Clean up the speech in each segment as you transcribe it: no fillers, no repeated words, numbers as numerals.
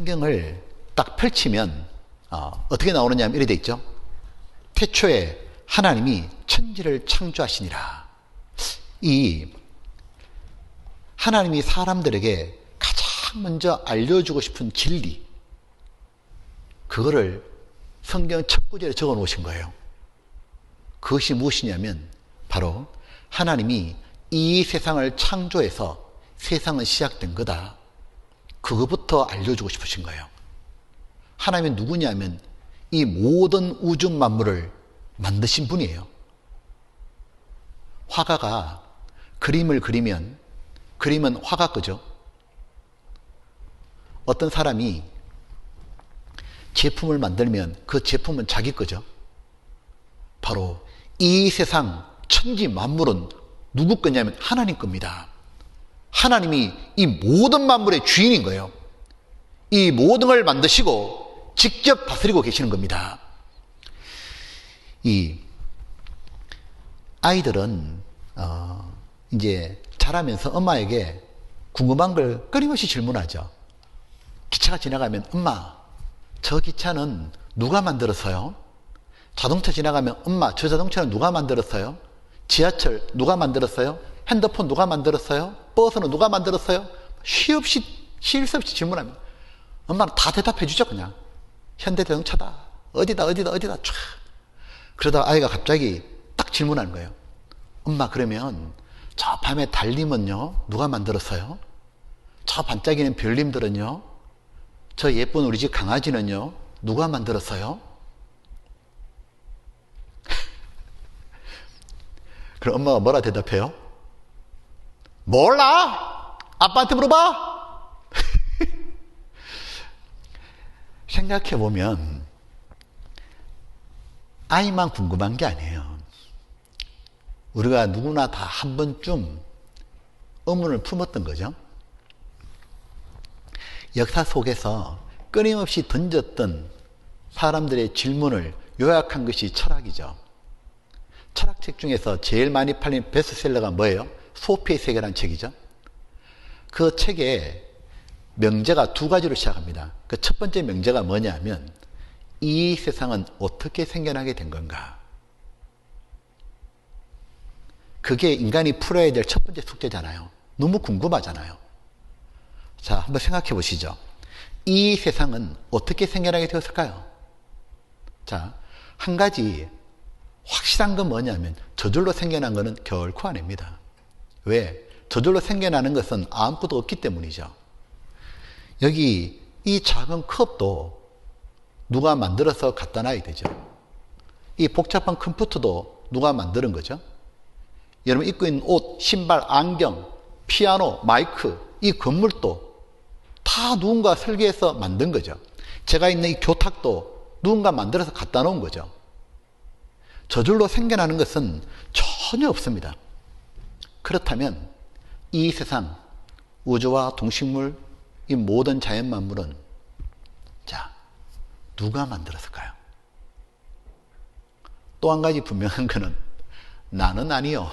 성경을 딱 펼치면 어떻게 나오느냐 하면 이렇게 돼 있죠. 태초에 하나님이 천지를 창조하시니라. 이 하나님이 사람들에게 가장 먼저 알려주고 싶은 진리, 그거를 성경 첫 구절에 적어 놓으신 거예요. 그것이 무엇이냐면 바로 하나님이 이 세상을 창조해서 세상은 시작된 거다. 그거부터 알려주고 싶으신 거예요. 하나님이 누구냐면 이 모든 우주 만물을 만드신 분이에요. 화가가 그림을 그리면 그림은 화가 거죠. 어떤 사람이 제품을 만들면 그 제품은 자기 거죠. 바로 이 세상 천지 만물은 누구 거냐면 하나님 겁니다. 하나님이 이 모든 만물의 주인인 거예요. 이 모든 걸 만드시고 직접 다스리고 계시는 겁니다. 이 아이들은 이제 자라면서 엄마에게 궁금한 걸 끊임없이 질문하죠. 기차가 지나가면 엄마, 저 기차는 누가 만들었어요? 자동차 지나가면 엄마, 저 자동차는 누가 만들었어요? 지하철 누가 만들었어요? 핸드폰 누가 만들었어요? 버스는 누가 만들었어요? 쉴 새 없이 질문하면 엄마는 다 대답해 주죠. 그냥 현대자동차다, 어디다 촤. 그러다 아이가 갑자기 딱 질문하는 거예요. 엄마, 그러면 저 밤에 달림은요 누가 만들었어요? 저 반짝이는 별님들은요, 저 예쁜 우리 집 강아지는요 누가 만들었어요? 그럼 엄마가 뭐라 대답해요? 몰라! 아빠한테 물어봐! 생각해보면 아이만 궁금한 게 아니에요. 우리가 누구나 다 한 번쯤 의문을 품었던 거죠. 역사 속에서 끊임없이 던졌던 사람들의 질문을 요약한 것이 철학이죠. 철학책 중에서 제일 많이 팔린 베스트셀러가 뭐예요? 소피의 세계라는 책이죠. 그 책에 명제가 두 가지로 시작합니다. 그 첫 번째 명제가 뭐냐면 이 세상은 어떻게 생겨나게 된 건가? 그게 인간이 풀어야 될 첫 번째 숙제잖아요. 너무 궁금하잖아요. 자, 한번 생각해 보시죠. 이 세상은 어떻게 생겨나게 되었을까요? 자, 한 가지 확실한 건 뭐냐면 저절로 생겨난 것은 결코 아닙니다. 왜? 저절로 생겨나는 것은 아무것도 없기 때문이죠. 여기 이 작은 컵도 누가 만들어서 갖다 놔야 되죠. 이 복잡한 컴퓨터도 누가 만드는 거죠. 여러분 입고 있는 옷, 신발, 안경, 피아노, 마이크, 이 건물도 다 누군가 설계해서 만든 거죠. 제가 있는 이 교탁도 누군가 만들어서 갖다 놓은 거죠. 저절로 생겨나는 것은 전혀 없습니다. 그렇다면 이 세상, 우주와 동식물, 이 모든 자연 만물은 자, 누가 만들었을까요? 또 한 가지 분명한 것은 나는 아니요.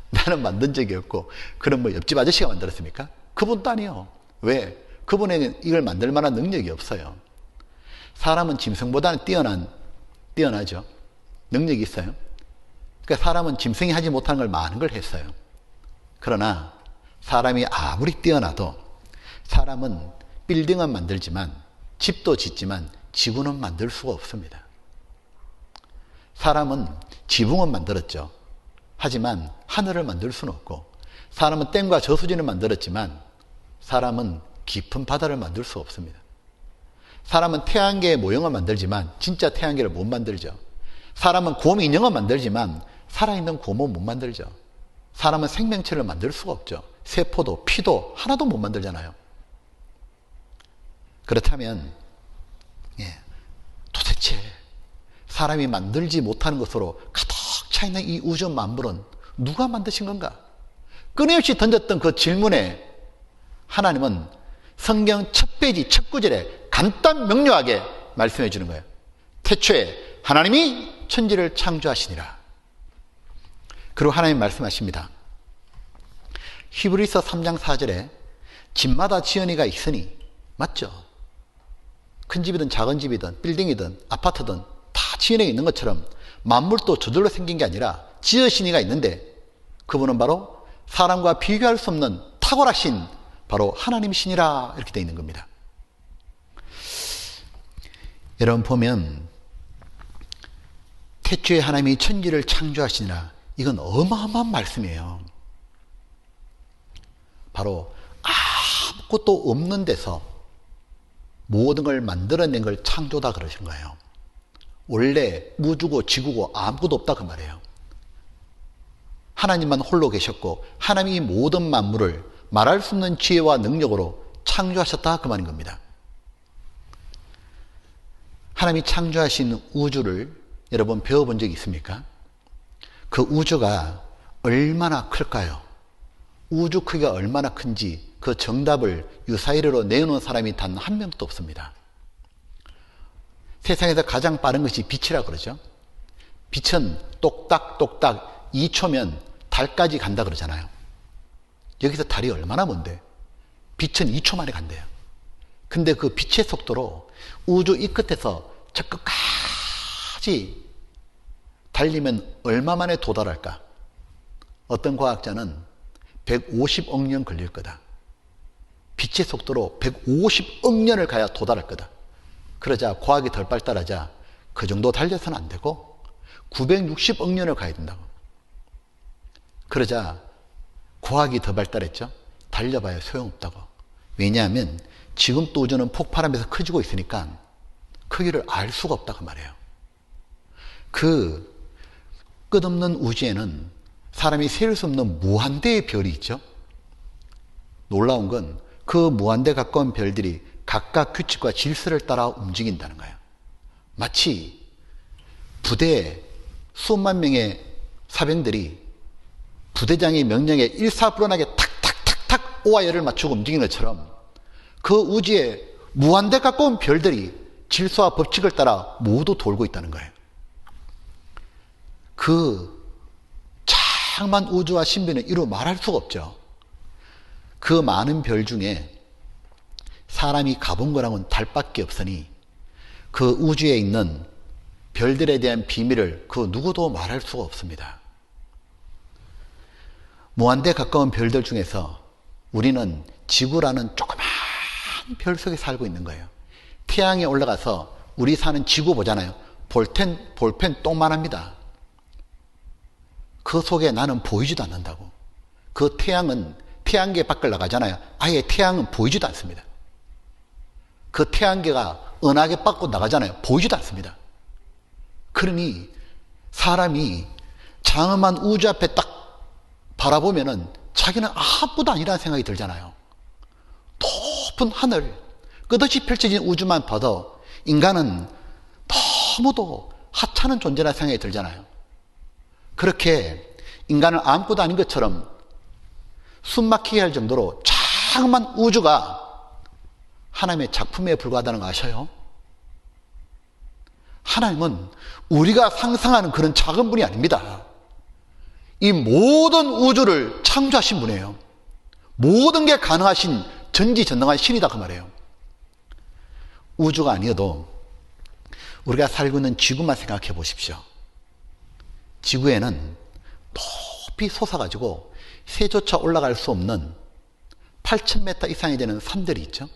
나는 만든 적이 없고, 그럼 뭐 옆집 아저씨가 만들었습니까? 그분도 아니요. 왜? 그분에게는 이걸 만들 만한 능력이 없어요. 사람은 짐승보다는 뛰어나죠. 능력이 있어요. 그러니까 사람은 짐승이 하지 못하는 걸 많은 걸 했어요. 그러나 사람이 아무리 뛰어나도 사람은 빌딩은 만들지만, 집도 짓지만 지구는 만들 수가 없습니다. 사람은 지붕은 만들었죠. 하지만 하늘을 만들 수는 없고, 사람은 댐과 저수지를 만들었지만 사람은 깊은 바다를 만들 수 없습니다. 사람은 태양계의 모형을 만들지만 진짜 태양계를 못 만들죠. 사람은 곰 인형을 만들지만 살아있는 곰은 못 만들죠. 사람은 생명체를 만들 수가 없죠. 세포도 피도 하나도 못 만들잖아요. 그렇다면 도대체 사람이 만들지 못하는 것으로 가득 차 있는 이 우주 만물은 누가 만드신 건가? 끊임없이 던졌던 그 질문에 하나님은 성경 첫 페이지 첫 구절에 간단 명료하게 말씀해 주는 거예요. 태초에 하나님이 천지를 창조하시니라. 그리고 하나님 말씀하십니다. 히브리서 3장 4절에 집마다 지연이가 있으니 맞죠? 큰 집이든 작은 집이든 빌딩이든 아파트든 다 지연에 있는 것처럼 만물도 저절로 생긴 게 아니라 지으신 이가 있는데 그분은 바로 사람과 비교할 수 없는 탁월하신 바로 하나님이시니라 이렇게 되어 있는 겁니다. 여러분 보면 태초에 하나님이 천지를 창조하시니라 이건 어마어마한 말씀이에요. 바로 아무것도 없는 데서 모든 걸 만들어낸 걸 창조다 그러신 거예요. 원래 우주고 지구고 아무것도 없다 그 말이에요. 하나님만 홀로 계셨고 하나님이 모든 만물을 말할 수 없는 지혜와 능력으로 창조하셨다 그 말인 겁니다. 하나님이 창조하신 우주를 여러분 배워본 적이 있습니까? 그 우주가 얼마나 클까요? 우주 크기가 얼마나 큰지 그 정답을 유사이로 내놓은 사람이 단 한 명도 없습니다. 세상에서 가장 빠른 것이 빛이라고 그러죠. 빛은 똑딱똑딱 2초면 달까지 간다 그러잖아요. 여기서 달이 얼마나 먼데 빛은 2초 만에 간대요. 근데 그 빛의 속도로 우주 이 끝에서 저 끝까지 달리면 얼마 만에 도달할까? 어떤 과학자는 150억 년 걸릴 거다. 빛의 속도로 150억 년을 가야 도달할 거다. 그러자 과학이 덜 발달하자 그 정도 달려서는 안 되고 960억 년을 가야 된다고. 그러자 과학이 더 발달했죠. 달려봐야 소용없다고. 왜냐하면 지금 또 우주는 폭발하면서 커지고 있으니까 크기를 알 수가 없다 그 말이에요. 그 끝없는 우주에는 사람이 셀 수 없는 무한대의 별이 있죠. 놀라운 건 그 무한대 가까운 별들이 각각 규칙과 질서를 따라 움직인다는 거예요. 마치 부대에 수만 명의 사병들이 부대장의 명령에 일사불란하게 탁탁탁탁 오와 열을 맞추고 움직이는 것처럼 그 우주에 무한대 가까운 별들이 질서와 법칙을 따라 모두 돌고 있다는 거예요. 그 장만 우주와 신비는 이루 말할 수가 없죠. 그 많은 별 중에 사람이 가본 거랑은 달밖에 없으니 그 우주에 있는 별들에 대한 비밀을 그 누구도 말할 수가 없습니다. 무한대 가까운 별들 중에서 우리는 지구라는 조그만 별 속에 살고 있는 거예요. 태양에 올라가서 우리 사는 지구 보잖아요. 볼펜 똥만합니다. 그 속에 나는 보이지도 않는다고. 그 태양은 태양계 밖을 나가잖아요. 아예 태양은 보이지도 않습니다. 그 태양계가 은하계 밖으로 나가잖아요. 보이지도 않습니다. 그러니 사람이 장엄한 우주 앞에 딱 바라보면은 자기는 아무것도 아니라는 생각이 들잖아요. 높은 하늘, 끝없이 펼쳐진 우주만 봐도 인간은 너무도 하찮은 존재라는 생각이 들잖아요. 그렇게 인간은 아무것도 아닌 것처럼 숨막히게 할 정도로 장엄한 우주가 하나님의 작품에 불과하다는 거 아셔요? 하나님은 우리가 상상하는 그런 작은 분이 아닙니다. 이 모든 우주를 창조하신 분이에요. 모든 게 가능하신 전지전능한 신이다 그 말이에요. 우주가 아니어도 우리가 살고 있는 지구만 생각해 보십시오. 지구에는 높이 솟아가지고 새조차 올라갈 수 없는 8,000m 이상이 되는 산들이 있죠.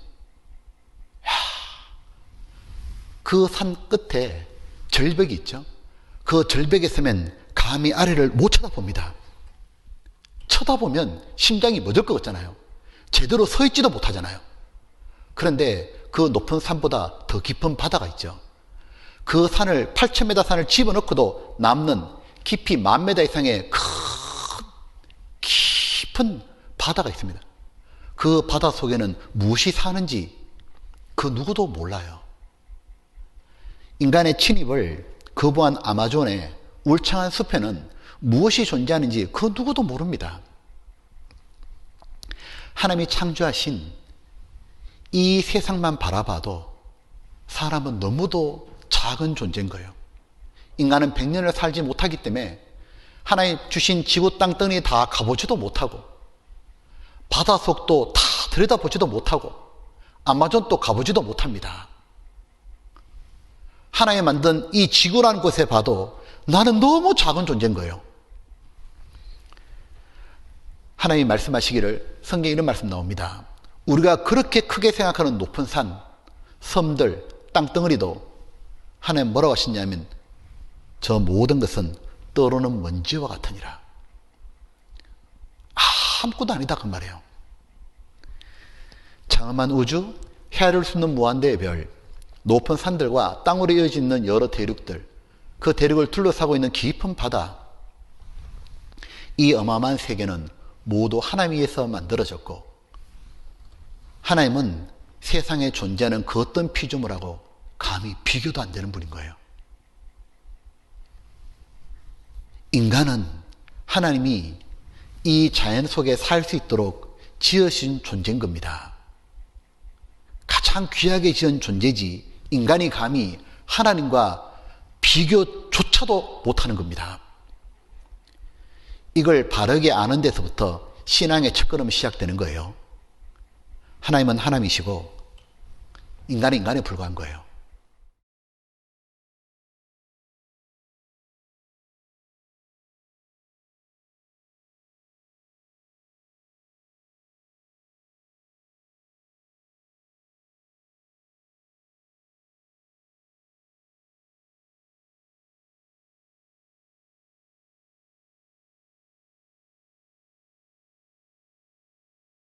그 산 끝에 절벽이 있죠. 그 절벽에 서면 감히 아래를 못 쳐다봅니다. 쳐다보면 심장이 멎을 것 같잖아요. 제대로 서 있지도 못하잖아요. 그런데 그 높은 산보다 더 깊은 바다가 있죠. 그 산을 8,000m 산을 집어넣고도 남는 깊이 10,000m 이상의 깊은 바다가 있습니다. 그 바다 속에는 무엇이 사는지 그 누구도 몰라요. 인간의 침입을 거부한 아마존의 울창한 숲에는 무엇이 존재하는지 그 누구도 모릅니다. 하나님이 창조하신 이 세상만 바라봐도 사람은 너무도 작은 존재인 거예요. 인간은 100년을 살지 못하기 때문에 하나님 주신 지구 땅덩이 다 가보지도 못하고 바닷속도 다 들여다보지도 못하고 아마존도 가보지도 못합니다. 하나님 만든 이 지구라는 곳에 봐도 나는 너무 작은 존재인 거예요. 하나님이 말씀하시기를, 성경에 이런 말씀 나옵니다. 우리가 그렇게 크게 생각하는 높은 산, 섬들, 땅덩어리도 하나님 뭐라고 하시냐면 저 모든 것은 떠오르는 먼지와 같으니라. 아무것도 아니다 그 말이에요. 장엄한 우주, 헤아릴 수 없는 무한대의 별, 높은 산들과 땅으로 이어져 있는 여러 대륙들, 그 대륙을 둘러싸고 있는 깊은 바다, 이 어마어마한 세계는 모두 하나님에 의해서 만들어졌고, 하나님은 세상에 존재하는 그 어떤 피조물하고 감히 비교도 안 되는 분인 거예요. 인간은 하나님이 이 자연 속에 살 수 있도록 지으신 존재인 겁니다. 가장 귀하게 지은 존재지 인간이 감히 하나님과 비교조차도 못하는 겁니다. 이걸 바르게 아는 데서부터 신앙의 첫걸음이 시작되는 거예요. 하나님은 하나님이시고 인간은 인간에 불과한 거예요.